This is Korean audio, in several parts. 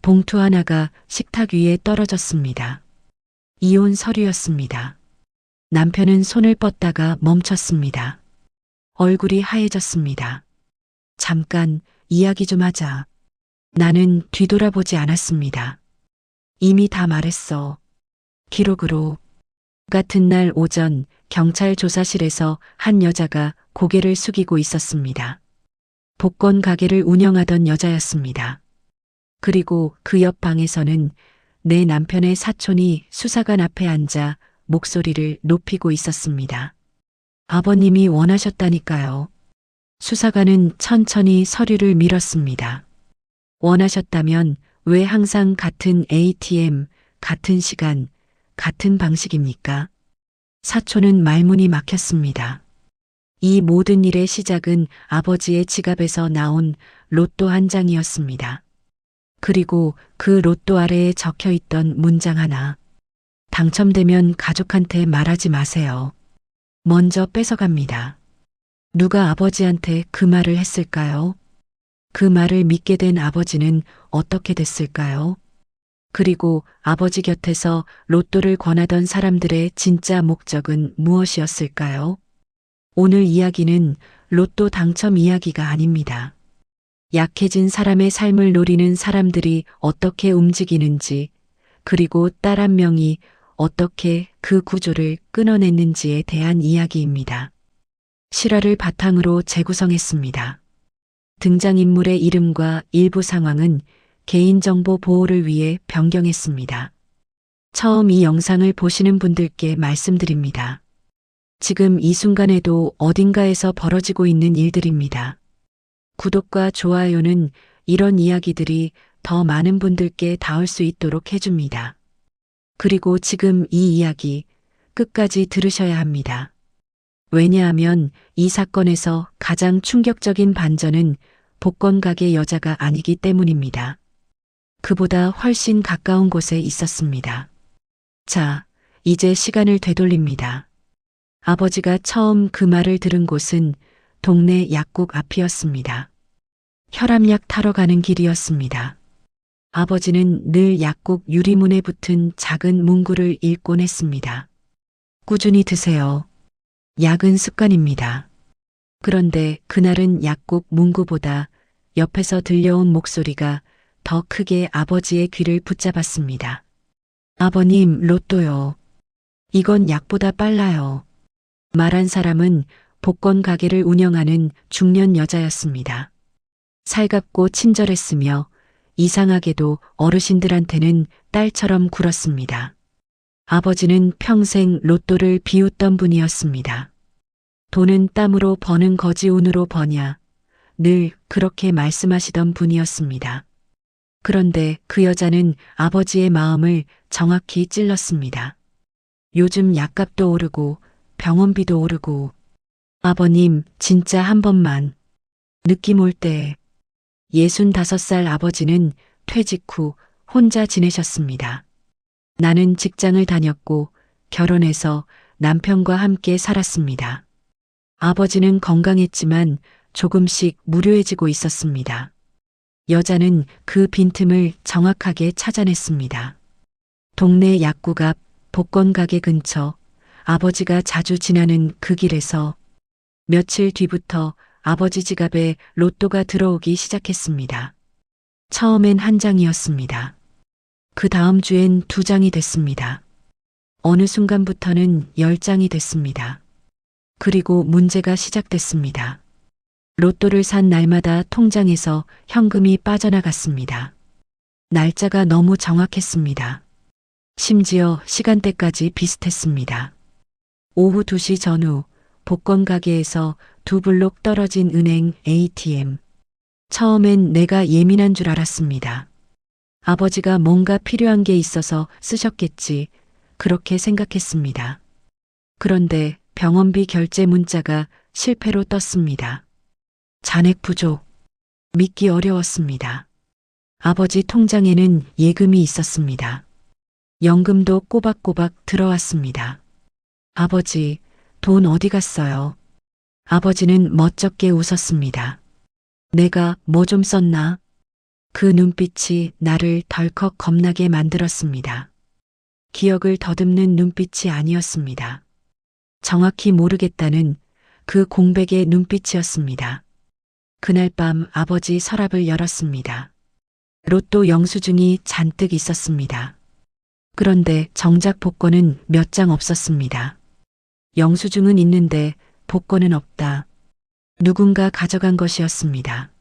봉투 하나가 식탁 위에 떨어졌습니다. 이혼 서류였습니다. 남편은 손을 뻗다가 멈췄습니다. 얼굴이 하얘졌습니다. 잠깐 이야기 좀 하자. 나는 뒤돌아보지 않았습니다. 이미 다 말했어. 기록으로. 같은 날 오전 경찰 조사실에서 한 여자가 고개를 숙이고 있었습니다. 복권 가게를 운영하던 여자였습니다. 그리고 그 옆 방에서는 내 남편의 사촌이 수사관 앞에 앉아 목소리를 높이고 있었습니다. 아버님이 원하셨다니까요. 수사관은 천천히 서류를 밀었습니다. 원하셨다면 왜 항상 같은 ATM, 같은 시간, 같은 방식입니까? 사촌은 말문이 막혔습니다. 이 모든 일의 시작은 아버지의 지갑에서 나온 로또 한 장이었습니다. 그리고 그 로또 아래에 적혀 있던 문장 하나. 당첨되면 가족한테 말하지 마세요. 먼저 뺏어갑니다. 누가 아버지한테 그 말을 했을까요? 그 말을 믿게 된 아버지는 어떻게 됐을까요? 그리고 아버지 곁에서 로또를 권하던 사람들의 진짜 목적은 무엇이었을까요? 오늘 이야기는 로또 당첨 이야기가 아닙니다. 약해진 사람의 삶을 노리는 사람들이 어떻게 움직이는지, 그리고 딸 한 명이 어떻게 그 구조를 끊어냈는지에 대한 이야기입니다. 실화를 바탕으로 재구성했습니다. 등장인물의 이름과 일부 상황은 개인정보 보호를 위해 변경했습니다. 처음 이 영상을 보시는 분들께 말씀드립니다. 지금 이 순간에도 어딘가에서 벌어지고 있는 일들입니다. 구독과 좋아요는 이런 이야기들이 더 많은 분들께 닿을 수 있도록 해줍니다. 그리고 지금 이 이야기 끝까지 들으셔야 합니다. 왜냐하면 이 사건에서 가장 충격적인 반전은 복권 가게 여자가 아니기 때문입니다. 그보다 훨씬 가까운 곳에 있었습니다. 자, 이제 시간을 되돌립니다. 아버지가 처음 그 말을 들은 곳은 동네 약국 앞이었습니다. 혈압약 타러 가는 길이었습니다. 아버지는 늘 약국 유리문에 붙은 작은 문구를 읽곤 했습니다. 꾸준히 드세요. 약은 습관입니다. 그런데 그날은 약국 문구보다 옆에서 들려온 목소리가 더 크게 아버지의 귀를 붙잡았습니다. 아버님, 로또요. 이건 약보다 빨라요. 말한 사람은 복권 가게를 운영하는 중년 여자였습니다. 살갑고 친절했으며 이상하게도 어르신들한테는 딸처럼 굴었습니다. 아버지는 평생 로또를 비웃던 분이었습니다. 돈은 땀으로 버는 거지 운으로 버냐, 늘 그렇게 말씀하시던 분이었습니다. 그런데 그 여자는 아버지의 마음을 정확히 찔렀습니다. 요즘 약값도 오르고 병원비도 오르고 아버님 진짜 한 번만 느낌 올 때 65살 아버지는 퇴직 후 혼자 지내셨습니다. 나는 직장을 다녔고 결혼해서 남편과 함께 살았습니다. 아버지는 건강했지만 조금씩 무료해지고 있었습니다. 여자는 그 빈틈을 정확하게 찾아냈습니다. 동네 약국 앞 복권 가게 근처 아버지가 자주 지나는 그 길에서 며칠 뒤부터 아버지 지갑에 로또가 들어오기 시작했습니다. 처음엔 한 장이었습니다. 그 다음 주엔 2장이 됐습니다. 어느 순간부터는 10장이 됐습니다. 그리고 문제가 시작됐습니다. 로또를 산 날마다 통장에서 현금이 빠져나갔습니다. 날짜가 너무 정확했습니다. 심지어 시간대까지 비슷했습니다. 오후 2시 전후 복권 가게에서 2블록 떨어진 은행 ATM. 처음엔 내가 예민한 줄 알았습니다. 아버지가 뭔가 필요한 게 있어서 쓰셨겠지. 그렇게 생각했습니다. 그런데 병원비 결제 문자가 실패로 떴습니다. 잔액 부족. 믿기 어려웠습니다. 아버지 통장에는 예금이 있었습니다. 연금도 꼬박꼬박 들어왔습니다. 아버지, 돈 어디 갔어요? 아버지는 멋쩍게 웃었습니다. 내가 뭐 좀 썼나? 그 눈빛이 나를 덜컥 겁나게 만들었습니다. 기억을 더듬는 눈빛이 아니었습니다. 정확히 모르겠다는 그 공백의 눈빛이었습니다. 그날 밤 아버지 서랍을 열었습니다. 로또 영수증이 잔뜩 있었습니다. 그런데 정작 복권은 몇 장 없었습니다. 영수증은 있는데 복권은 없다. 누군가 가져간 것이었습니다.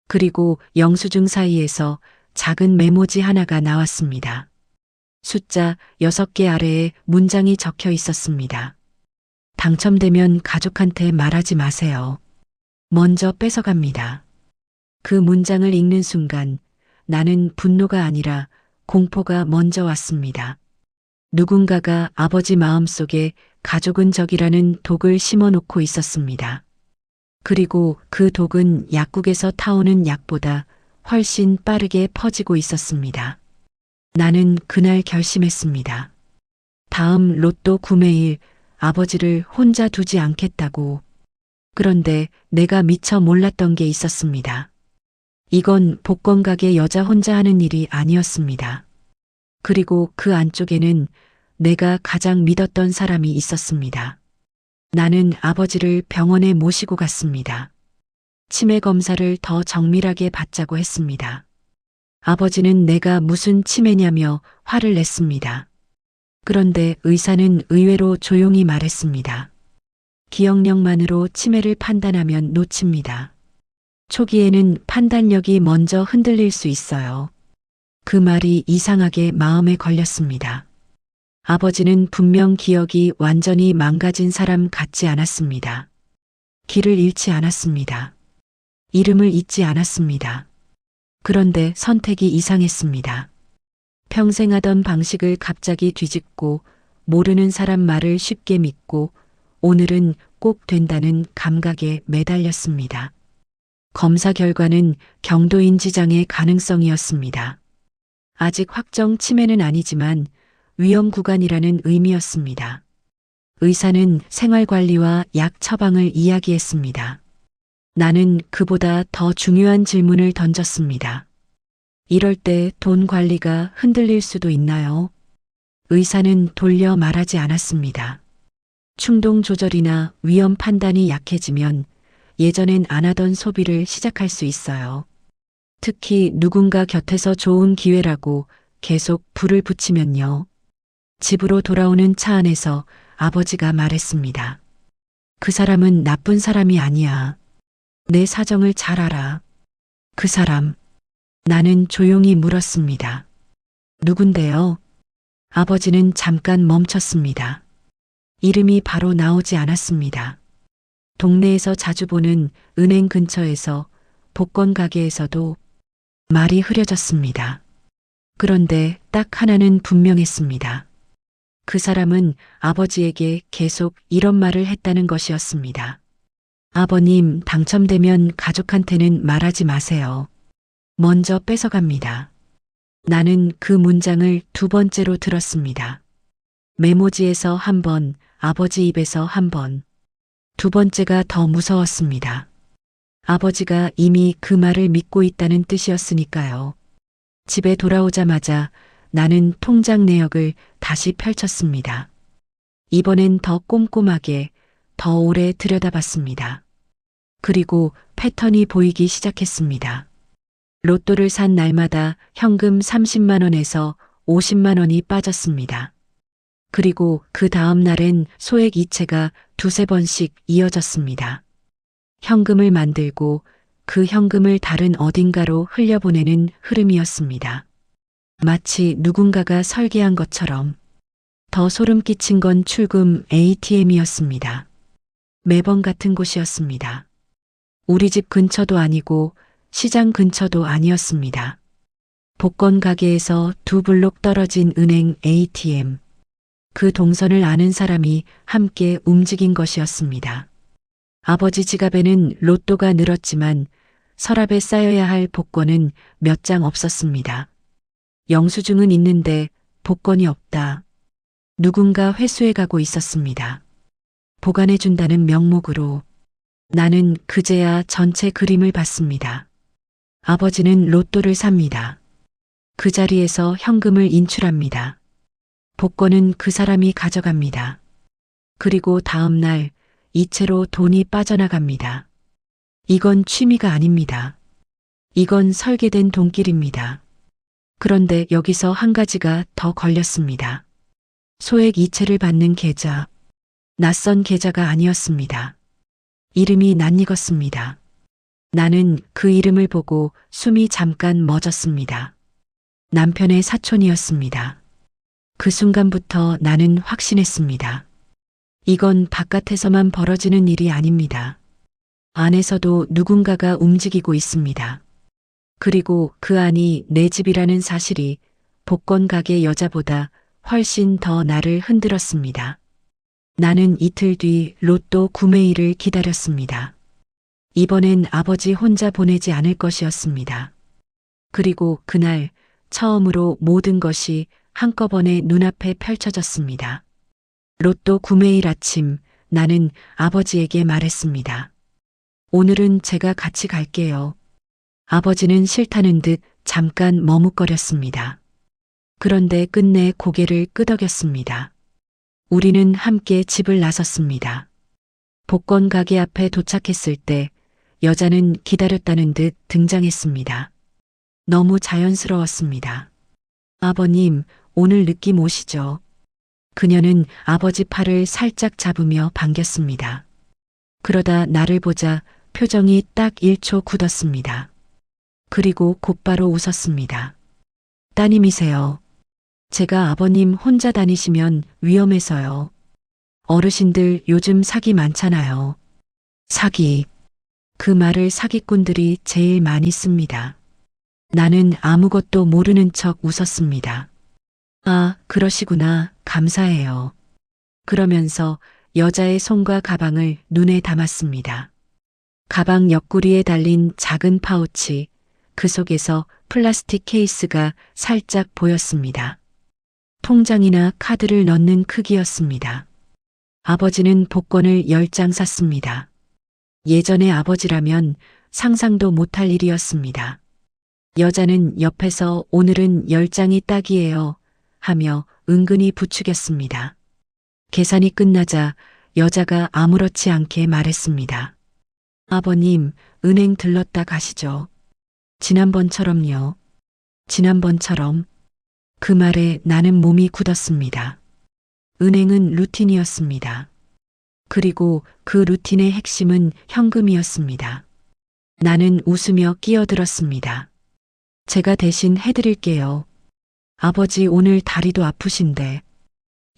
그리고 영수증 사이에서 작은 메모지 하나가 나왔습니다. 숫자 6개 아래에 문장이 적혀 있었습니다. 당첨되면 가족한테 말하지 마세요. 먼저 뺏어갑니다. 그 문장을 읽는 순간 나는 분노가 아니라 공포가 먼저 왔습니다. 누군가가 아버지 마음속에 가족은 적이라는 독을 심어놓고 있었습니다. 그리고 그 독은 약국에서 타오는 약보다 훨씬 빠르게 퍼지고 있었습니다. 나는 그날 결심했습니다. 다음 로또 구매일 아버지를 혼자 두지 않겠다고. 그런데 내가 미처 몰랐던 게 있었습니다. 이건 복권 가게 여자 혼자 하는 일이 아니었습니다. 그리고 그 안쪽에는 내가 가장 믿었던 사람이 있었습니다. 나는 아버지를 병원에 모시고 갔습니다. 치매 검사를 더 정밀하게 받자고 했습니다. 아버지는 내가 무슨 치매냐며 화를 냈습니다. 그런데 의사는 의외로 조용히 말했습니다. 기억력만으로 치매를 판단하면 놓칩니다. 초기에는 판단력이 먼저 흔들릴 수 있어요. 그 말이 이상하게 마음에 걸렸습니다. 아버지는 분명 기억이 완전히 망가진 사람 같지 않았습니다. 길을 잃지 않았습니다. 이름을 잊지 않았습니다. 그런데 선택이 이상했습니다. 평생 하던 방식을 갑자기 뒤집고 모르는 사람 말을 쉽게 믿고 오늘은 꼭 된다는 감각에 매달렸습니다. 검사 결과는 경도인지장의 가능성이었습니다. 아직 확정 치매는 아니지만 위험 구간이라는 의미였습니다. 의사는 생활관리와 약 처방을 이야기했습니다. 나는 그보다 더 중요한 질문을 던졌습니다. 이럴 때 돈 관리가 흔들릴 수도 있나요? 의사는 돌려 말하지 않았습니다. 충동 조절이나 위험 판단이 약해지면 예전엔 안 하던 소비를 시작할 수 있어요. 특히 누군가 곁에서 좋은 기회라고 계속 불을 붙이면요. 집으로 돌아오는 차 안에서 아버지가 말했습니다. 그 사람은 나쁜 사람이 아니야. 내 사정을 잘 알아. 그 사람. 나는 조용히 물었습니다. 누군데요? 아버지는 잠깐 멈췄습니다. 이름이 바로 나오지 않았습니다. 동네에서 자주 보는 은행 근처에서 복권 가게에서도 말이 흐려졌습니다. 그런데 딱 하나는 분명했습니다. 그 사람은 아버지에게 계속 이런 말을 했다는 것이었습니다. 아버님, 당첨되면 가족한테는 말하지 마세요. 먼저 뺏어갑니다. 나는 그 문장을 2번째로 들었습니다. 메모지에서 1번, 아버지 입에서 1번. 2번째가 더 무서웠습니다. 아버지가 이미 그 말을 믿고 있다는 뜻이었으니까요. 집에 돌아오자마자 나는 통장 내역을 다시 펼쳤습니다. 이번엔 더 꼼꼼하게, 더 오래 들여다봤습니다. 그리고 패턴이 보이기 시작했습니다. 로또를 산 날마다 현금 30만 원에서 50만 원이 빠졌습니다. 그리고 그 다음 날엔 소액 이체가 2~3번씩 이어졌습니다. 현금을 만들고 그 현금을 다른 어딘가로 흘려보내는 흐름이었습니다. 마치 누군가가 설계한 것처럼. 더 소름 끼친 건 출금 ATM이었습니다. 매번 같은 곳이었습니다. 우리 집 근처도 아니고 시장 근처도 아니었습니다. 복권 가게에서 2블록 떨어진 은행 ATM. 그 동선을 아는 사람이 함께 움직인 것이었습니다. 아버지 지갑에는 로또가 늘었지만 서랍에 쌓여야 할 복권은 몇 장 없었습니다. 영수증은 있는데 복권이 없다. 누군가 회수해 가고 있었습니다. 보관해 준다는 명목으로. 나는 그제야 전체 그림을 봤습니다. 아버지는 로또를 삽니다. 그 자리에서 현금을 인출합니다. 복권은 그 사람이 가져갑니다. 그리고 다음 날 이체로 돈이 빠져나갑니다. 이건 취미가 아닙니다. 이건 설계된 돈길입니다. 그런데 여기서 한 가지가 더 걸렸습니다. 소액 이체를 받는 계좌. 낯선 계좌가 아니었습니다. 이름이 낯익었습니다. 나는 그 이름을 보고 숨이 잠깐 멎었습니다. 남편의 사촌이었습니다. 그 순간부터 나는 확신했습니다. 이건 바깥에서만 벌어지는 일이 아닙니다. 안에서도 누군가가 움직이고 있습니다. 그리고 그 안이 내 집이라는 사실이 복권 가게 여자보다 훨씬 더 나를 흔들었습니다. 나는 이틀 뒤 로또 구매일을 기다렸습니다. 이번엔 아버지 혼자 보내지 않을 것이었습니다. 그리고 그날 처음으로 모든 것이 한꺼번에 눈앞에 펼쳐졌습니다. 로또 구매일 아침 나는 아버지에게 말했습니다. 오늘은 제가 같이 갈게요. 아버지는 싫다는 듯 잠깐 머뭇거렸습니다. 그런데 끝내 고개를 끄덕였습니다. 우리는 함께 집을 나섰습니다. 복권 가게 앞에 도착했을 때 여자는 기다렸다는 듯 등장했습니다. 너무 자연스러웠습니다. 아버님, 오늘 느낌 오시죠? 그녀는 아버지 팔을 살짝 잡으며 반겼습니다. 그러다 나를 보자 표정이 딱 1초 굳었습니다. 그리고 곧바로 웃었습니다. 따님이세요. 제가 아버님 혼자 다니시면 위험해서요. 어르신들 요즘 사기 많잖아요. 사기. 그 말을 사기꾼들이 제일 많이 씁니다. 나는 아무것도 모르는 척 웃었습니다. 아, 그러시구나. 감사해요. 그러면서 여자의 손과 가방을 눈에 담았습니다. 가방 옆구리에 달린 작은 파우치, 그 속에서 플라스틱 케이스가 살짝 보였습니다. 통장이나 카드를 넣는 크기였습니다. 아버지는 복권을 10장 샀습니다. 예전의 아버지라면 상상도 못할 일이었습니다. 여자는 옆에서 오늘은 10장이 딱이에요 하며 은근히 부추겼습니다. 계산이 끝나자 여자가 아무렇지 않게 말했습니다. 아버님, 은행 들렀다 가시죠. 지난번처럼요. 지난번처럼. 그 말에 나는 몸이 굳었습니다. 은행은 루틴이었습니다. 그리고 그 루틴의 핵심은 현금이었습니다. 나는 웃으며 끼어들었습니다. 제가 대신 해드릴게요. 아버지 오늘 다리도 아프신데.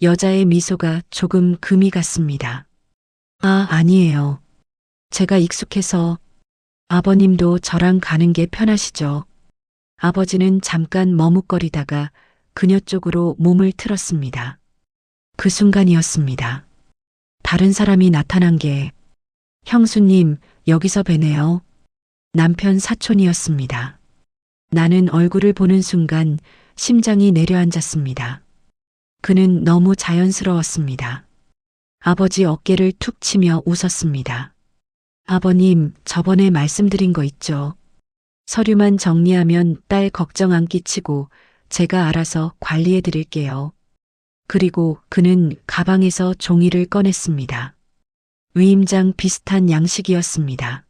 여자의 미소가 조금 금이 갔습니다. 아, 아니에요. 제가 익숙해서. 아버님도 저랑 가는 게 편하시죠? 아버지는 잠깐 머뭇거리다가 그녀 쪽으로 몸을 틀었습니다. 그 순간이었습니다. 다른 사람이 나타난 게 형수님, 여기서 뵈네요. 남편 사촌이었습니다. 나는 얼굴을 보는 순간 심장이 내려앉았습니다. 그는 너무 자연스러웠습니다. 아버지 어깨를 툭 치며 웃었습니다. 아버님, 저번에 말씀드린 거 있죠? 서류만 정리하면 딸 걱정 안 끼치고 제가 알아서 관리해 드릴게요. 그리고 그는 가방에서 종이를 꺼냈습니다. 위임장 비슷한 양식이었습니다.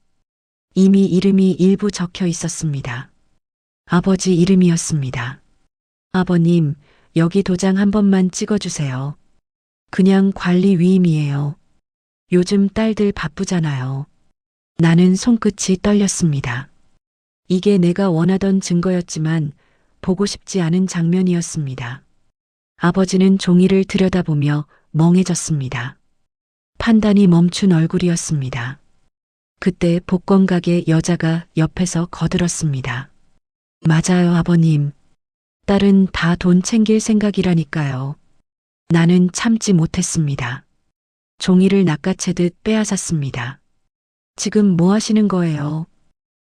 이미 이름이 일부 적혀 있었습니다. 아버지 이름이었습니다. 아버님, 여기 도장 한 번만 찍어주세요. 그냥 관리 위임이에요. 요즘 딸들 바쁘잖아요. 나는 손끝이 떨렸습니다. 이게 내가 원하던 증거였지만 보고 싶지 않은 장면이었습니다. 아버지는 종이를 들여다보며 멍해졌습니다. 판단이 멈춘 얼굴이었습니다. 그때 복권 가게 여자가 옆에서 거들었습니다. 맞아요, 아버님. 딸은 다 돈 챙길 생각이라니까요. 나는 참지 못했습니다. 종이를 낚아채듯 빼앗았습니다. 지금 뭐 하시는 거예요?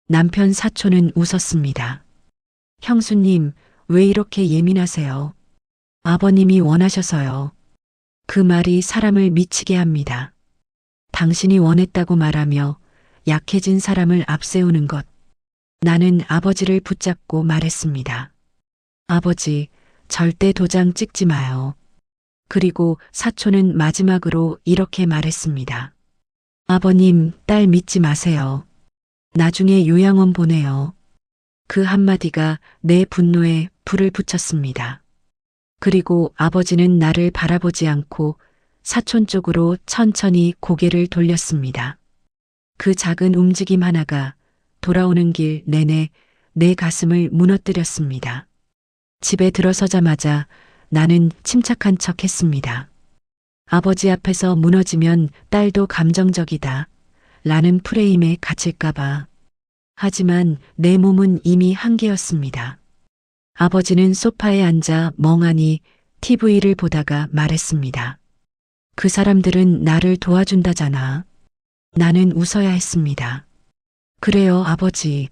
남편 사촌은 웃었습니다. 형수님, 왜 이렇게 예민하세요? 아버님이 원하셔서요. 그 말이 사람을 미치게 합니다. 당신이 원했다고 말하며 약해진 사람을 앞세우는 것. 나는 아버지를 붙잡고 말했습니다. 아버지, 절대 도장 찍지 마요. 그리고 사촌은 마지막으로 이렇게 말했습니다. 아버님, 딸 믿지 마세요. 나중에 요양원 보내요. 그 한마디가 내 분노에 불을 붙였습니다. 그리고 아버지는 나를 바라보지 않고 사촌 쪽으로 천천히 고개를 돌렸습니다. 그 작은 움직임 하나가 돌아오는 길 내내 내 가슴을 무너뜨렸습니다. 집에 들어서자마자 나는 침착한 척 했습니다. 아버지 앞에서 무너지면 딸도 감정적이다. 라는 프레임에 갇힐까봐. 하지만 내 몸은 이미 한계였습니다. 아버지는 소파에 앉아 멍하니 TV를 보다가 말했습니다. 그 사람들은 나를 도와준다잖아. 나는 웃어야 했습니다. 그래요, 아버지.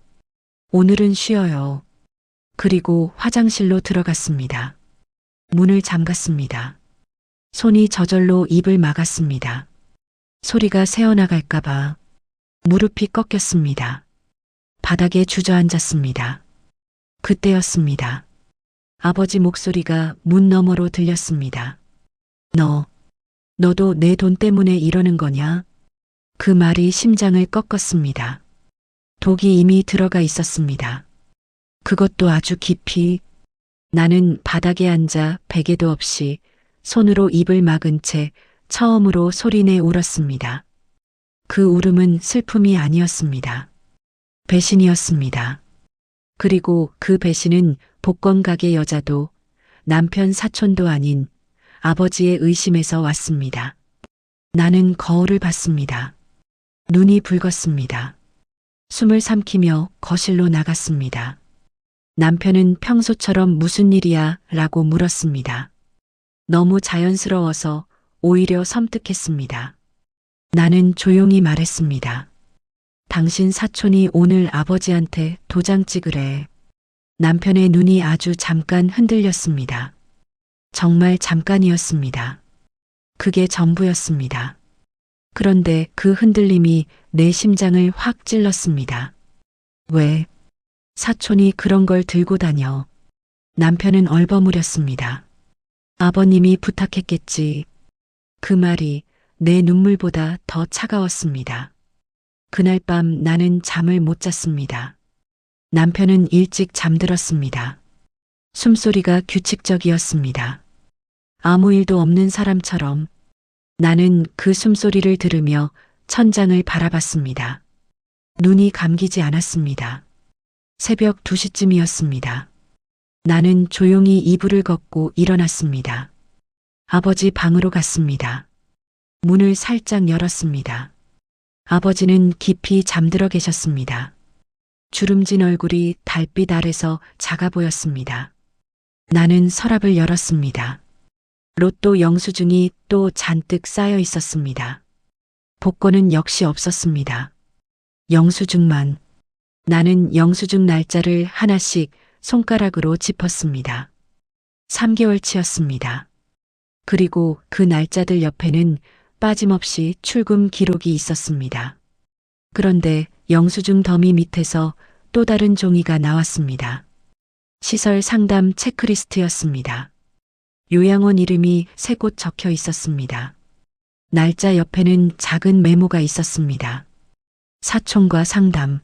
오늘은 쉬어요. 그리고 화장실로 들어갔습니다. 문을 잠갔습니다. 손이 저절로 입을 막았습니다. 소리가 새어나갈까봐. 무릎이 꺾였습니다. 바닥에 주저앉았습니다. 그때였습니다. 아버지 목소리가 문 너머로 들렸습니다. 너도 내 돈 때문에 이러는 거냐? 그 말이 심장을 꺾었습니다. 독이 이미 들어가 있었습니다. 그것도 아주 깊이. 나는 바닥에 앉아 베개도 없이 손으로 입을 막은 채 처음으로 소리내 울었습니다. 그 울음은 슬픔이 아니었습니다. 배신이었습니다. 그리고 그 배신은 복권 가게 여자도 남편 사촌도 아닌 아버지의 의심에서 왔습니다. 나는 거울을 봤습니다. 눈이 붉었습니다. 숨을 삼키며 거실로 나갔습니다. 남편은 평소처럼 무슨 일이야? 라고 물었습니다. 너무 자연스러워서 오히려 섬뜩했습니다. 나는 조용히 말했습니다. 당신 사촌이 오늘 아버지한테 도장 찍으래. 남편의 눈이 아주 잠깐 흔들렸습니다. 정말 잠깐이었습니다. 그게 전부였습니다. 그런데 그 흔들림이 내 심장을 확 찔렀습니다. 왜? 사촌이 그런 걸 들고 다녀. 남편은 얼버무렸습니다. 아버님이 부탁했겠지. 그 말이 내 눈물보다 더 차가웠습니다. 그날 밤 나는 잠을 못 잤습니다. 남편은 일찍 잠들었습니다. 숨소리가 규칙적이었습니다. 아무 일도 없는 사람처럼. 나는 그 숨소리를 들으며 천장을 바라봤습니다. 눈이 감기지 않았습니다. 새벽 2시쯤이었습니다. 나는 조용히 이불을 걷고 일어났습니다. 아버지 방으로 갔습니다. 문을 살짝 열었습니다. 아버지는 깊이 잠들어 계셨습니다. 주름진 얼굴이 달빛 아래서 작아 보였습니다. 나는 서랍을 열었습니다. 로또 영수증이 또 잔뜩 쌓여 있었습니다. 복권은 역시 없었습니다. 영수증만. 나는 영수증 날짜를 하나씩 손가락으로 짚었습니다. 3개월치였습니다. 그리고 그 날짜들 옆에는 빠짐없이 출금 기록이 있었습니다. 그런데 영수증 더미 밑에서 또 다른 종이가 나왔습니다. 시설 상담 체크리스트였습니다. 요양원 이름이 3곳 적혀 있었습니다. 날짜 옆에는 작은 메모가 있었습니다. 사촌과 상담.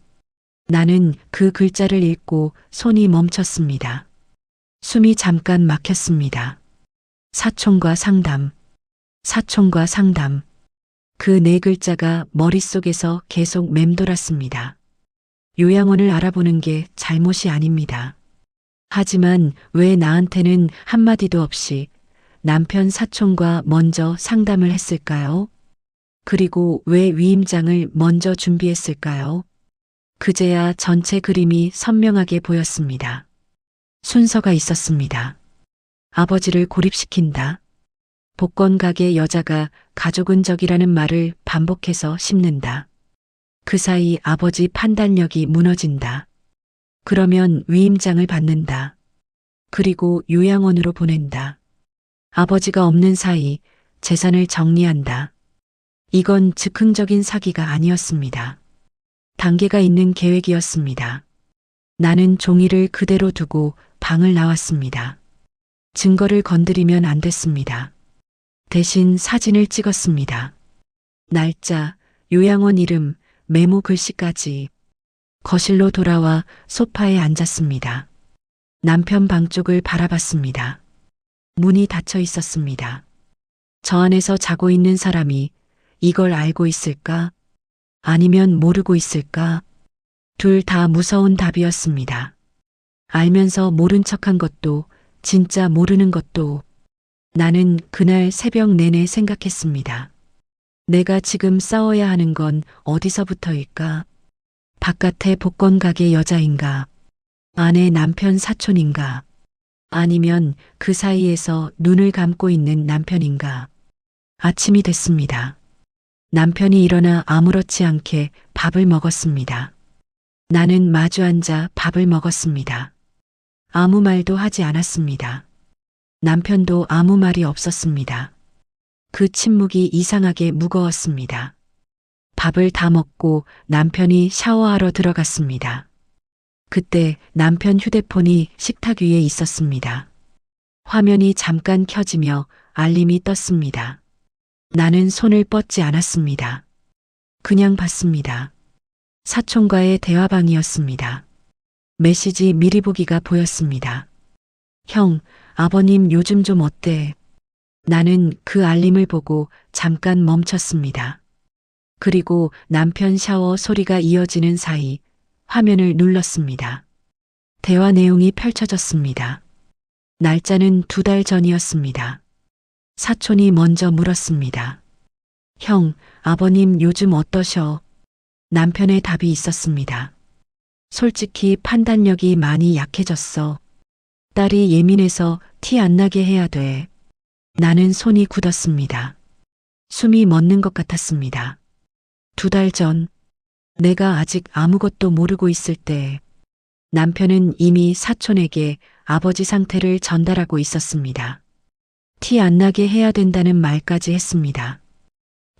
나는 그 글자를 읽고 손이 멈췄습니다. 숨이 잠깐 막혔습니다. 사촌과 상담. 사촌과 상담. 그 네 글자가 머릿속에서 계속 맴돌았습니다. 요양원을 알아보는 게 잘못이 아닙니다. 하지만 왜 나한테는 한마디도 없이 남편 사촌과 먼저 상담을 했을까요? 그리고 왜 위임장을 먼저 준비했을까요? 그제야 전체 그림이 선명하게 보였습니다. 순서가 있었습니다. 아버지를 고립시킨다. 복권 가게 여자가 가족은 적이라는 말을 반복해서 씹는다. 그 사이 아버지 판단력이 무너진다. 그러면 위임장을 받는다. 그리고 요양원으로 보낸다. 아버지가 없는 사이 재산을 정리한다. 이건 즉흥적인 사기가 아니었습니다. 단계가 있는 계획이었습니다. 나는 종이를 그대로 두고 방을 나왔습니다. 증거를 건드리면 안 됐습니다. 대신 사진을 찍었습니다. 날짜, 요양원 이름, 메모 글씨까지. 거실로 돌아와 소파에 앉았습니다. 남편 방 쪽을 바라봤습니다. 문이 닫혀 있었습니다. 저 안에서 자고 있는 사람이 이걸 알고 있을까? 아니면 모르고 있을까? 둘 다 무서운 답이었습니다. 알면서 모른 척한 것도, 진짜 모르는 것도. 나는 그날 새벽 내내 생각했습니다. 내가 지금 싸워야 하는 건 어디서부터일까? 바깥의 복권 가게 여자인가? 아내 남편 사촌인가? 아니면 그 사이에서 눈을 감고 있는 남편인가? 아침이 됐습니다. 남편이 일어나 아무렇지 않게 밥을 먹었습니다. 나는 마주 앉아 밥을 먹었습니다. 아무 말도 하지 않았습니다. 남편도 아무 말이 없었습니다. 그 침묵이 이상하게 무거웠습니다. 밥을 다 먹고 남편이 샤워하러 들어갔습니다. 그때 남편 휴대폰이 식탁 위에 있었습니다. 화면이 잠깐 켜지며 알림이 떴습니다. 나는 손을 뻗지 않았습니다. 그냥 봤습니다. 사촌과의 대화방이었습니다. 메시지 미리 보기가 보였습니다. 형, 아버님 요즘 좀 어때? 나는 그 알림을 보고 잠깐 멈췄습니다. 그리고 남편 샤워 소리가 이어지는 사이 화면을 눌렀습니다. 대화 내용이 펼쳐졌습니다. 날짜는 2달 전이었습니다. 사촌이 먼저 물었습니다. 형, 아버님 요즘 어떠셔? 남편의 답이 있었습니다. 솔직히 판단력이 많이 약해졌어. 딸이 예민해서 티 안 나게 해야 돼. 나는 손이 굳었습니다. 숨이 멎는 것 같았습니다. 2달 전, 내가 아직 아무것도 모르고 있을 때 남편은 이미 사촌에게 아버지 상태를 전달하고 있었습니다. 티 안 나게 해야 된다는 말까지 했습니다.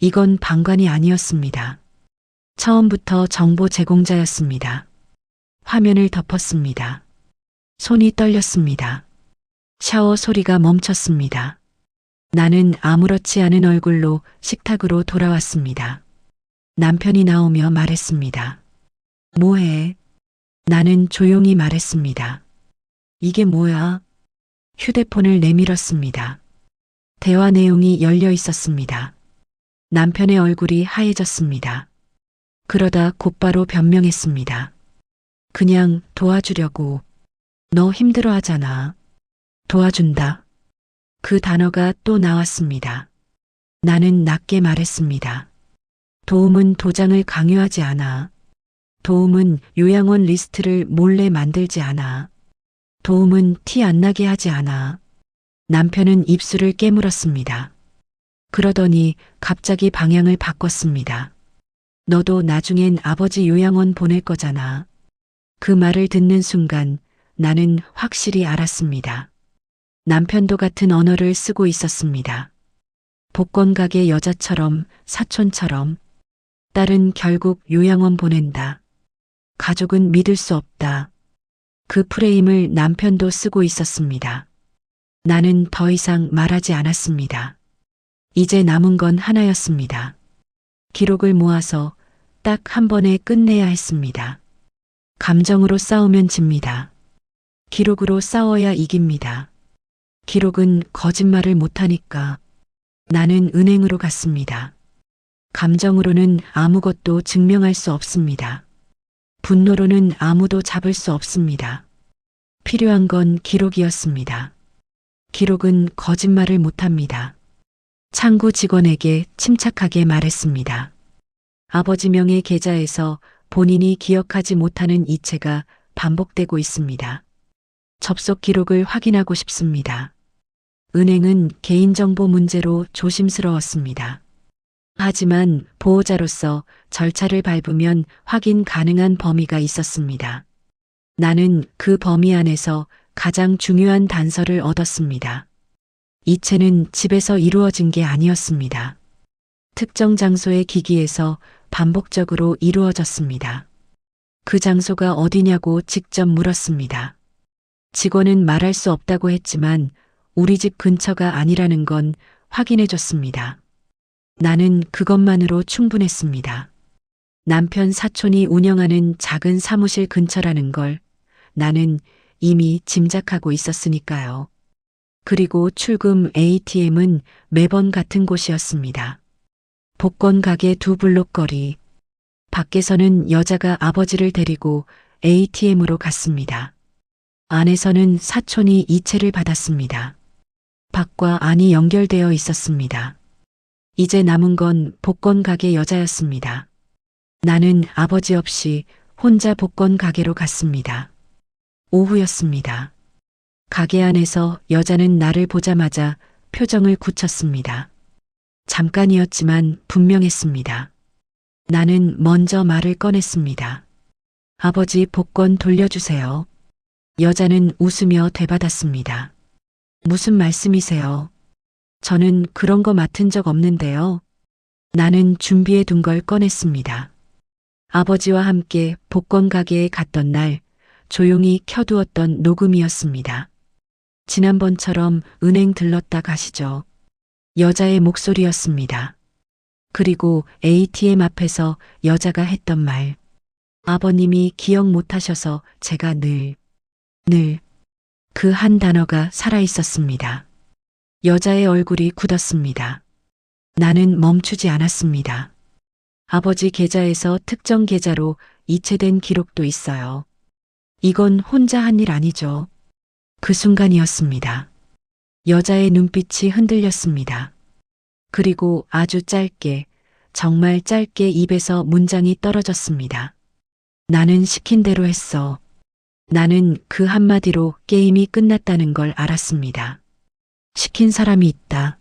이건 방관이 아니었습니다. 처음부터 정보 제공자였습니다. 화면을 덮었습니다. 손이 떨렸습니다. 샤워 소리가 멈췄습니다. 나는 아무렇지 않은 얼굴로 식탁으로 돌아왔습니다. 남편이 나오며 말했습니다. 뭐해? 나는 조용히 말했습니다. 이게 뭐야? 휴대폰을 내밀었습니다. 대화 내용이 열려 있었습니다. 남편의 얼굴이 하얘졌습니다. 그러다 곧바로 변명했습니다. 그냥 도와주려고. 너 힘들어 하잖아. 도와준다. 그 단어가 또 나왔습니다. 나는 낮게 말했습니다. 도움은 도장을 강요하지 않아. 도움은 요양원 리스트를 몰래 만들지 않아. 도움은 티 안 나게 하지 않아. 남편은 입술을 깨물었습니다. 그러더니 갑자기 방향을 바꿨습니다. 너도 나중엔 아버지 요양원 보낼 거잖아. 그 말을 듣는 순간 나는 확실히 알았습니다. 남편도 같은 언어를 쓰고 있었습니다. 복권 가게 여자처럼, 사촌처럼. 딸은 결국 요양원 보낸다. 가족은 믿을 수 없다. 그 프레임을 남편도 쓰고 있었습니다. 나는 더 이상 말하지 않았습니다. 이제 남은 건 하나였습니다. 기록을 모아서 딱 한 번에 끝내야 했습니다. 감정으로 싸우면 집니다. 기록으로 싸워야 이깁니다. 기록은 거짓말을 못하니까. 나는 은행으로 갔습니다. 감정으로는 아무것도 증명할 수 없습니다. 분노로는 아무도 잡을 수 없습니다. 필요한 건 기록이었습니다. 기록은 거짓말을 못합니다. 창구 직원에게 침착하게 말했습니다. 아버지 명의 계좌에서 본인이 기억하지 못하는 이체가 반복되고 있습니다. 접속 기록을 확인하고 싶습니다. 은행은 개인정보 문제로 조심스러웠습니다. 하지만 보호자로서 절차를 밟으면 확인 가능한 범위가 있었습니다. 나는 그 범위 안에서 가장 중요한 단서를 얻었습니다. 이체는 집에서 이루어진 게 아니었습니다. 특정 장소의 기기에서 반복적으로 이루어졌습니다. 그 장소가 어디냐고 직접 물었습니다. 직원은 말할 수 없다고 했지만 우리 집 근처가 아니라는 건 확인해 줬습니다. 나는 그것만으로 충분했습니다. 남편 사촌이 운영하는 작은 사무실 근처라는 걸 나는 이미 짐작하고 있었으니까요. 그리고 출금 ATM은 매번 같은 곳이었습니다. 복권 가게 2블록 거리. 밖에서는 여자가 아버지를 데리고 ATM으로 갔습니다. 안에서는 사촌이 이체를 받았습니다. 밖과 안이 연결되어 있었습니다. 이제 남은 건 복권 가게 여자였습니다. 나는 아버지 없이 혼자 복권 가게로 갔습니다. 오후였습니다. 가게 안에서 여자는 나를 보자마자 표정을 굳혔습니다. 잠깐이었지만 분명했습니다. 나는 먼저 말을 꺼냈습니다. 아버지 복권 돌려주세요. 여자는 웃으며 되받았습니다. 무슨 말씀이세요? 저는 그런 거 맡은 적 없는데요. 나는 준비해 둔 걸 꺼냈습니다. 아버지와 함께 복권 가게에 갔던 날 조용히 켜두었던 녹음이었습니다. 지난번처럼 은행 들렀다 가시죠. 여자의 목소리였습니다. 그리고 ATM 앞에서 여자가 했던 말. 아버님이 기억 못하셔서 제가 늘 그 한 단어가 살아있었습니다. 여자의 얼굴이 굳었습니다. 나는 멈추지 않았습니다. 아버지 계좌에서 특정 계좌로 이체된 기록도 있어요. 이건 혼자 한 일 아니죠. 그 순간이었습니다. 여자의 눈빛이 흔들렸습니다. 그리고 아주 짧게, 정말 짧게 입에서 문장이 떨어졌습니다. 나는 시킨 대로 했어. 나는 그 한마디로 게임이 끝났다는 걸 알았습니다. 시킨 사람이 있다.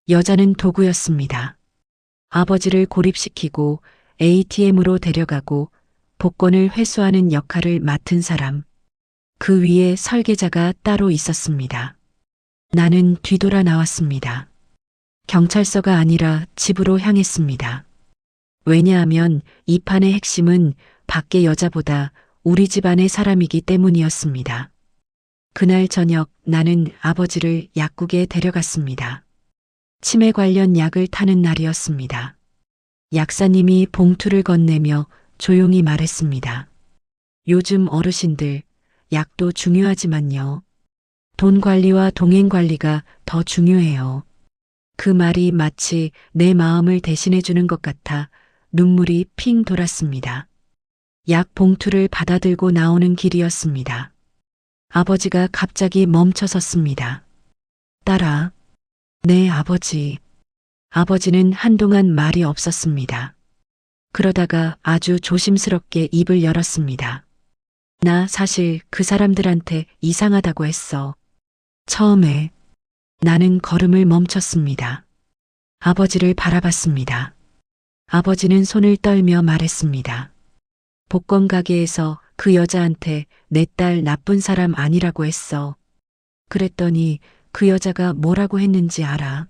여자는 도구였습니다. 아버지를 고립시키고 ATM으로 데려가고 복권을 회수하는 역할을 맡은 사람. 그 위에 설계자가 따로 있었습니다. 나는 뒤돌아 나왔습니다. 경찰서가 아니라 집으로 향했습니다. 왜냐하면 이 판의 핵심은 밖의 여자보다 우리 집 안의 사람이기 때문이었습니다. 그날 저녁 나는 아버지를 약국에 데려갔습니다. 치매 관련 약을 타는 날이었습니다. 약사님이 봉투를 건네며 조용히 말했습니다. 요즘 어르신들, 약도 중요하지만요. 돈 관리와 동행 관리가 더 중요해요. 그 말이 마치 내 마음을 대신해 주는 것 같아 눈물이 핑 돌았습니다. 약 봉투를 받아들고 나오는 길이었습니다. 아버지가 갑자기 멈춰섰습니다. 딸아. 네, 아버지. 아버지는 한동안 말이 없었습니다. 그러다가 아주 조심스럽게 입을 열었습니다. 나 사실 그 사람들한테 이상하다고 했어. 처음에. 나는 걸음을 멈췄습니다. 아버지를 바라봤습니다. 아버지는 손을 떨며 말했습니다. 복권 가게에서 그 여자한테 내 딸 나쁜 사람 아니라고 했어. 그랬더니 그 여자가 뭐라고 했는지 알아?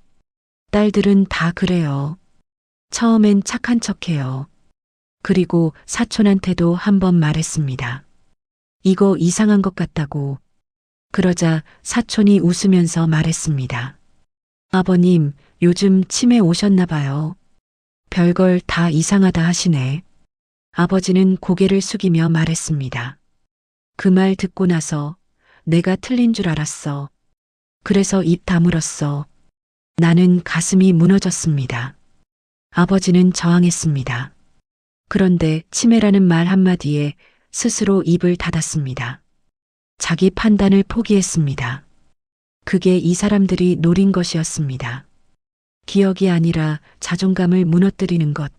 딸들은 다 그래요. 처음엔 착한 척해요. 그리고 사촌한테도 한 번 말했습니다. 이거 이상한 것 같다고. 그러자 사촌이 웃으면서 말했습니다. 아버님, 요즘 치매 오셨나 봐요. 별걸 다 이상하다 하시네. 아버지는 고개를 숙이며 말했습니다. 그 말 듣고 나서 내가 틀린 줄 알았어. 그래서 입 다물었어. 나는 가슴이 무너졌습니다. 아버지는 저항했습니다. 그런데 치매라는 말 한마디에 스스로 입을 닫았습니다. 자기 판단을 포기했습니다. 그게 이 사람들이 노린 것이었습니다. 기억이 아니라 자존감을 무너뜨리는 것.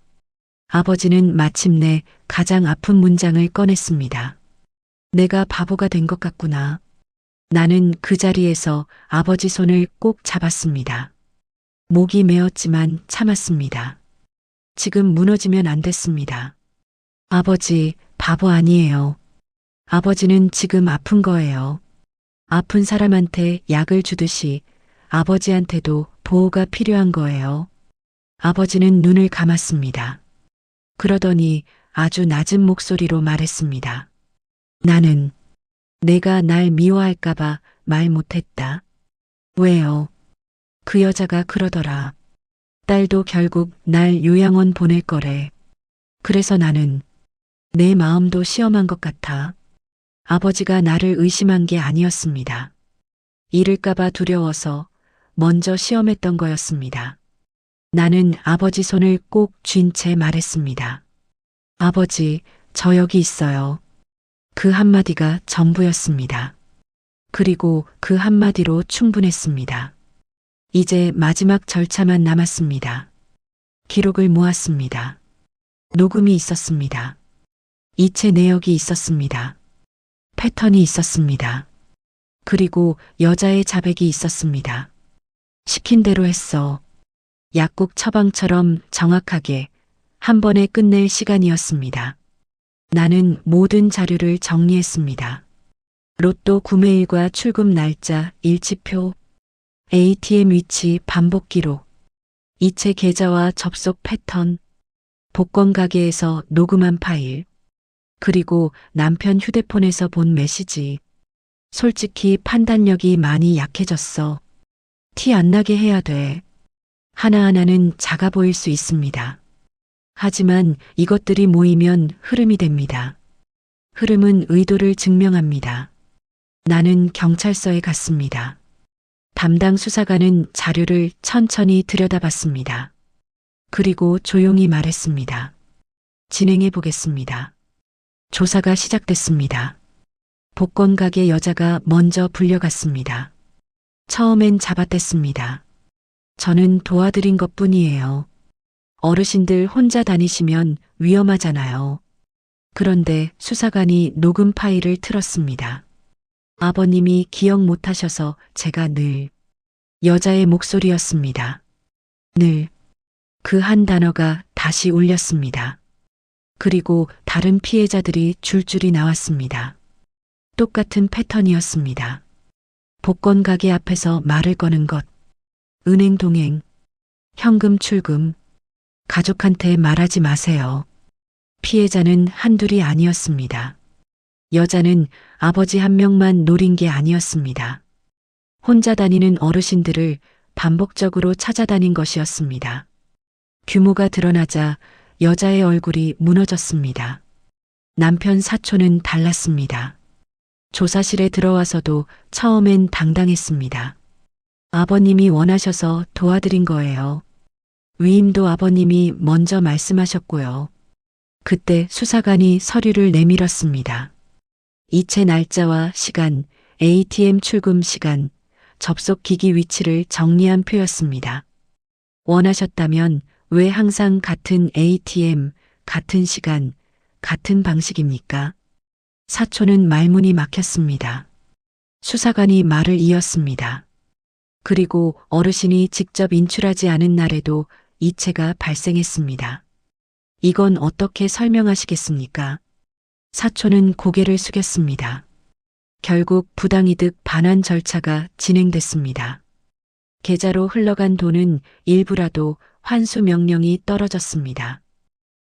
아버지는 마침내 가장 아픈 문장을 꺼냈습니다. 내가 바보가 된 것 같구나. 나는 그 자리에서 아버지 손을 꼭 잡았습니다. 목이 메었지만 참았습니다. 지금 무너지면 안 됐습니다. 아버지, 바보 아니에요. 아버지는 지금 아픈 거예요. 아픈 사람한테 약을 주듯이 아버지한테도 보호가 필요한 거예요. 아버지는 눈을 감았습니다. 그러더니 아주 낮은 목소리로 말했습니다. 나는 내가 날 미워할까봐 말 못했다. 왜요? 그 여자가 그러더라. 딸도 결국 날 요양원 보낼 거래. 그래서 나는 내 마음도 시험한 것 같아. 아버지가 나를 의심한 게 아니었습니다. 잃을까봐 두려워서 먼저 시험했던 거였습니다. 나는 아버지 손을 꼭 쥔 채 말했습니다. 아버지, 저 여기 있어요. 그 한마디가 전부였습니다. 그리고 그 한마디로 충분했습니다. 이제 마지막 절차만 남았습니다. 기록을 모았습니다. 녹음이 있었습니다. 이체 내역이 있었습니다. 패턴이 있었습니다. 그리고 여자의 자백이 있었습니다. 시킨 대로 했어. 약국 처방처럼 정확하게 한 번에 끝낼 시간이었습니다. 나는 모든 자료를 정리했습니다. 로또 구매일과 출금 날짜, 일치표, ATM 위치 반복 기록, 이체 계좌와 접속 패턴, 복권 가게에서 녹음한 파일, 그리고 남편 휴대폰에서 본 메시지. 솔직히 판단력이 많이 약해졌어. 티 안 나게 해야 돼. 하나하나는 작아 보일 수 있습니다. 하지만 이것들이 모이면 흐름이 됩니다. 흐름은 의도를 증명합니다. 나는 경찰서에 갔습니다. 담당 수사관은 자료를 천천히 들여다봤습니다. 그리고 조용히 말했습니다. 진행해 보겠습니다. 조사가 시작됐습니다. 복권 가게 여자가 먼저 불려갔습니다. 처음엔 잡아댔습니다. 저는 도와드린 것뿐이에요. 어르신들 혼자 다니시면 위험하잖아요. 그런데 수사관이 녹음 파일을 틀었습니다. 아버님이 기억 못하셔서 제가 늘 여자의 목소리였습니다. 늘 그 한 단어가 다시 울렸습니다. 그리고 다른 피해자들이 줄줄이 나왔습니다. 똑같은 패턴이었습니다. 복권 가게 앞에서 말을 거는 것, 은행 동행, 현금 출금, 가족한테 말하지 마세요. 피해자는 한둘이 아니었습니다. 여자는 아버지 한 명만 노린 게 아니었습니다. 혼자 다니는 어르신들을 반복적으로 찾아다닌 것이었습니다. 규모가 드러나자 여자의 얼굴이 무너졌습니다. 남편 사촌은 달랐습니다. 조사실에 들어와서도 처음엔 당당했습니다. 아버님이 원하셔서 도와드린 거예요. 위임도 아버님이 먼저 말씀하셨고요. 그때 수사관이 서류를 내밀었습니다. 이체 날짜와 시간, ATM 출금 시간, 접속 기기 위치를 정리한 표였습니다. 원하셨다면 왜 항상 같은 ATM, 같은 시간, 같은 방식입니까? 사촌은 말문이 막혔습니다. 수사관이 말을 이었습니다. 그리고 어르신이 직접 인출하지 않은 날에도 이체가 발생했습니다. 이건 어떻게 설명하시겠습니까? 사촌은 고개를 숙였습니다. 결국 부당이득 반환 절차가 진행됐습니다. 계좌로 흘러간 돈은 일부라도 환수 명령이 떨어졌습니다.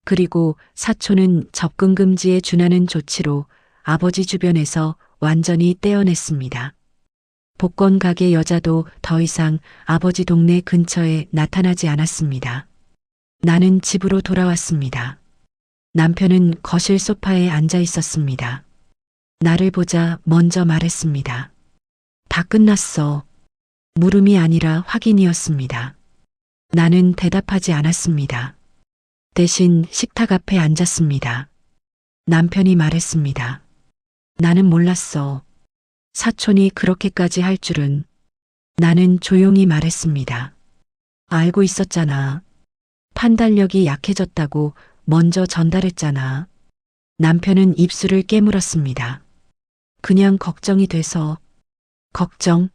그리고 사촌은 접근 금지에 준하는 조치로 아버지 주변에서 완전히 떼어냈습니다. 복권 가게 여자도 더 이상 아버지 동네 근처에 나타나지 않았습니다. 나는 집으로 돌아왔습니다. 남편은 거실 소파에 앉아 있었습니다. 나를 보자 먼저 말했습니다. 다 끝났어. 물음이 아니라 확인이었습니다. 나는 대답하지 않았습니다. 대신 식탁 앞에 앉았습니다. 남편이 말했습니다. 나는 몰랐어. 사촌이 그렇게까지 할 줄은. 나는 조용히 말했습니다. 알고 있었잖아. 판단력이 약해졌다고 먼저 전달했잖아. 남편은 입술을 깨물었습니다. 그냥 걱정이 돼서. 걱정?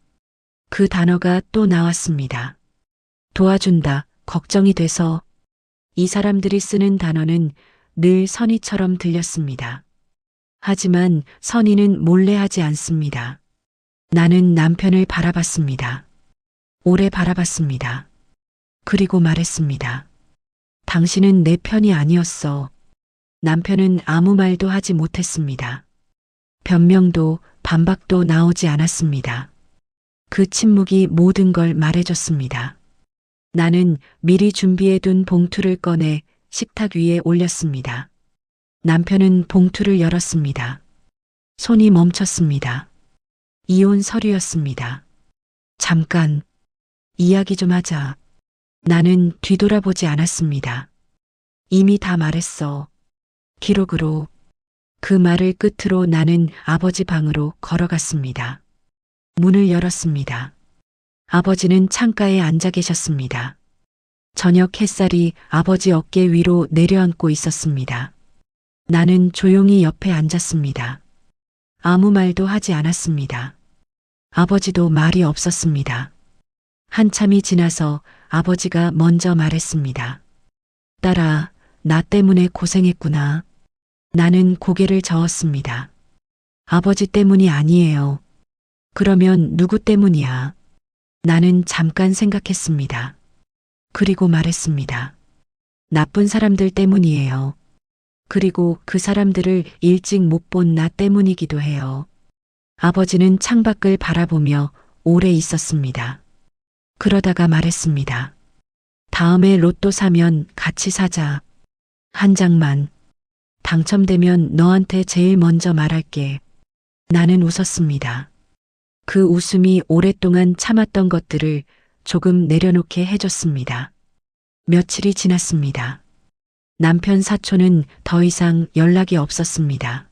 그 단어가 또 나왔습니다. 도와준다, 걱정이 돼서. 이 사람들이 쓰는 단어는 늘 선의처럼 들렸습니다. 하지만 선의는 몰래 하지 않습니다. 나는 남편을 바라봤습니다. 오래 바라봤습니다. 그리고 말했습니다. 당신은 내 편이 아니었어. 남편은 아무 말도 하지 못했습니다. 변명도 반박도 나오지 않았습니다. 그 침묵이 모든 걸 말해줬습니다. 나는 미리 준비해둔 봉투를 꺼내 식탁 위에 올렸습니다. 남편은 봉투를 열었습니다. 손이 멈췄습니다. 이혼 서류였습니다. 잠깐, 이야기 좀 하자. 나는 뒤돌아보지 않았습니다. 이미 다 말했어. 기록으로. 그 말을 끝으로 나는 아버지 방으로 걸어갔습니다. 문을 열었습니다. 아버지는 창가에 앉아 계셨습니다. 저녁 햇살이 아버지 어깨 위로 내려앉고 있었습니다. 나는 조용히 옆에 앉았습니다. 아무 말도 하지 않았습니다. 아버지도 말이 없었습니다. 한참이 지나서 아버지가 먼저 말했습니다. 딸아, 나 때문에 고생했구나. 나는 고개를 저었습니다. 아버지 때문이 아니에요. 그러면 누구 때문이야? 나는 잠깐 생각했습니다. 그리고 말했습니다. 나쁜 사람들 때문이에요. 그리고 그 사람들을 일찍 못 본 나 때문이기도 해요. 아버지는 창밖을 바라보며 오래 있었습니다. 그러다가 말했습니다. 다음에 로또 사면 같이 사자. 한 장만. 당첨되면 너한테 제일 먼저 말할게. 나는 웃었습니다. 그 웃음이 오랫동안 참았던 것들을 조금 내려놓게 해줬습니다. 며칠이 지났습니다. 남편 사촌은 더 이상 연락이 없었습니다.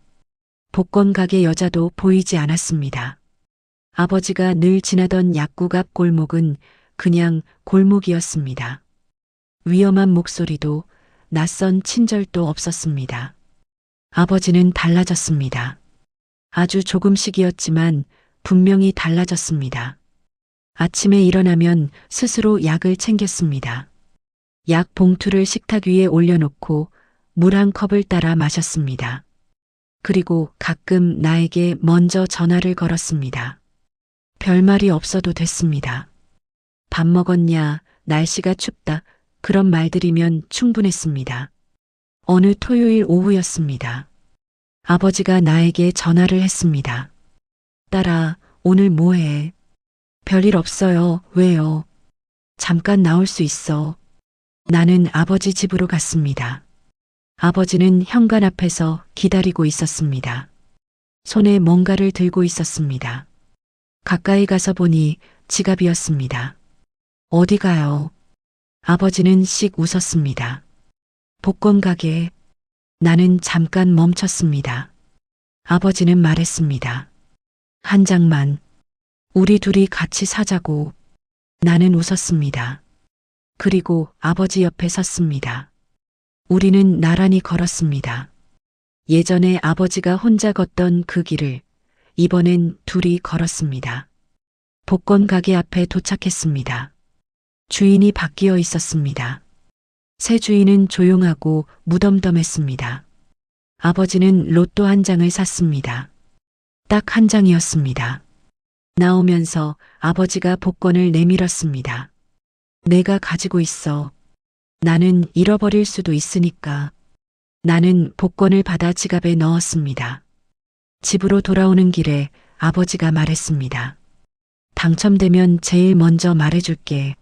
복권 가게 여자도 보이지 않았습니다. 아버지가 늘 지나던 약국 앞 골목은 그냥 골목이었습니다. 위험한 목소리도 낯선 친절도 없었습니다. 아버지는 달라졌습니다. 아주 조금씩이었지만 분명히 달라졌습니다. 아침에 일어나면 스스로 약을 챙겼습니다. 약 봉투를 식탁 위에 올려놓고 물 한 컵을 따라 마셨습니다. 그리고 가끔 나에게 먼저 전화를 걸었습니다. 별말이 없어도 됐습니다. 밥 먹었냐, 날씨가 춥다, 그런 말들이면 충분했습니다. 어느 토요일 오후였습니다. 아버지가 나에게 전화를 했습니다. 딸아, 오늘 뭐해? 별일 없어요. 왜요? 잠깐 나올 수 있어. 나는 아버지 집으로 갔습니다. 아버지는 현관 앞에서 기다리고 있었습니다. 손에 뭔가를 들고 있었습니다. 가까이 가서 보니 지갑이었습니다. 어디 가요? 아버지는 씩 웃었습니다. 복권 가게. 나는 잠깐 멈췄습니다. 아버지는 말했습니다. 한 장만. 우리 둘이 같이 사자고. 나는 웃었습니다. 그리고 아버지 옆에 섰습니다. 우리는 나란히 걸었습니다. 예전에 아버지가 혼자 걷던 그 길을 이번엔 둘이 걸었습니다. 복권 가게 앞에 도착했습니다. 주인이 바뀌어 있었습니다. 새 주인은 조용하고 무덤덤했습니다. 아버지는 로또 한 장을 샀습니다. 딱 한 장이었습니다. 나오면서 아버지가 복권을 내밀었습니다. 내가 가지고 있어. 나는 잃어버릴 수도 있으니까. 나는 복권을 받아 지갑에 넣었습니다. 집으로 돌아오는 길에 아버지가 말했습니다. 당첨되면 제일 먼저 말해줄게.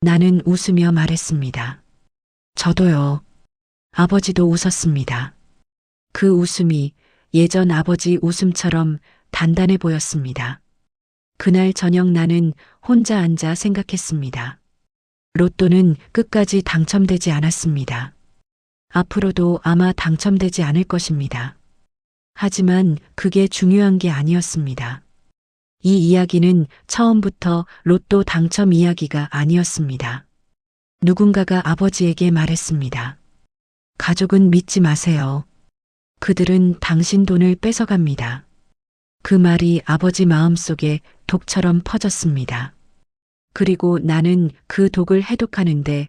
나는 웃으며 말했습니다. 저도요. 아버지도 웃었습니다. 그 웃음이 예전 아버지 웃음처럼 단단해 보였습니다. 그날 저녁 나는 혼자 앉아 생각했습니다. 로또는 끝까지 당첨되지 않았습니다. 앞으로도 아마 당첨되지 않을 것입니다. 하지만 그게 중요한 게 아니었습니다. 이 이야기는 처음부터 로또 당첨 이야기가 아니었습니다. 누군가가 아버지에게 말했습니다. 가족은 믿지 마세요. 그들은 당신 돈을 뺏어갑니다. 그 말이 아버지 마음속에 독처럼 퍼졌습니다. 그리고 나는 그 독을 해독하는데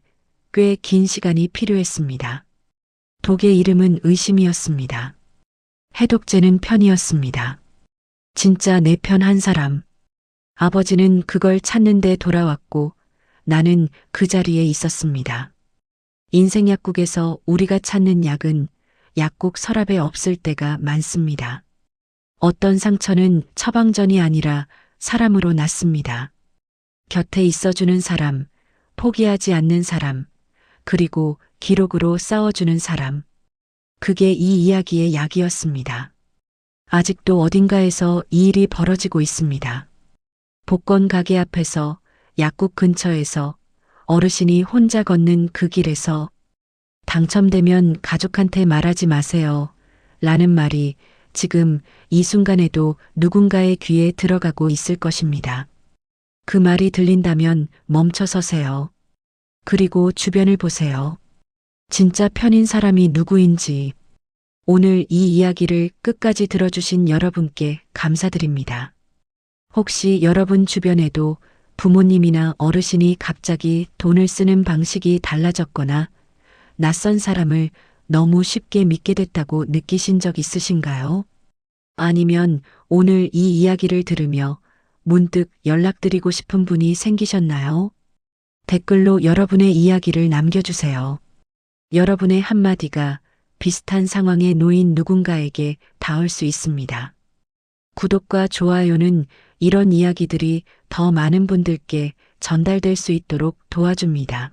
꽤 긴 시간이 필요했습니다. 독의 이름은 의심이었습니다. 해독제는 편이었습니다. 진짜 내 편 한 사람. 아버지는 그걸 찾는데 돌아왔고 나는 그 자리에 있었습니다. 인생 약국에서 우리가 찾는 약은 약국 서랍에 없을 때가 많습니다. 어떤 상처는 처방전이 아니라 사람으로 낫습니다. 곁에 있어주는 사람, 포기하지 않는 사람, 그리고 기록으로 싸워주는 사람. 그게 이 이야기의 약이었습니다. 아직도 어딘가에서 이 일이 벌어지고 있습니다. 복권 가게 앞에서, 약국 근처에서, 어르신이 혼자 걷는 그 길에서 당첨되면 가족한테 말하지 마세요. 라는 말이 지금 이 순간에도 누군가의 귀에 들어가고 있을 것입니다. 그 말이 들린다면 멈춰 서세요. 그리고 주변을 보세요. 진짜 편인 사람이 누구인지. 오늘 이 이야기를 끝까지 들어주신 여러분께 감사드립니다. 혹시 여러분 주변에도 부모님이나 어르신이 갑자기 돈을 쓰는 방식이 달라졌거나 낯선 사람을 너무 쉽게 믿게 됐다고 느끼신 적 있으신가요? 아니면 오늘 이 이야기를 들으며 문득 연락드리고 싶은 분이 생기셨나요? 댓글로 여러분의 이야기를 남겨주세요. 여러분의 한마디가 비슷한 상황에 놓인 누군가에게 닿을 수 있습니다. 구독과 좋아요는 이런 이야기들이 더 많은 분들께 전달될 수 있도록 도와줍니다.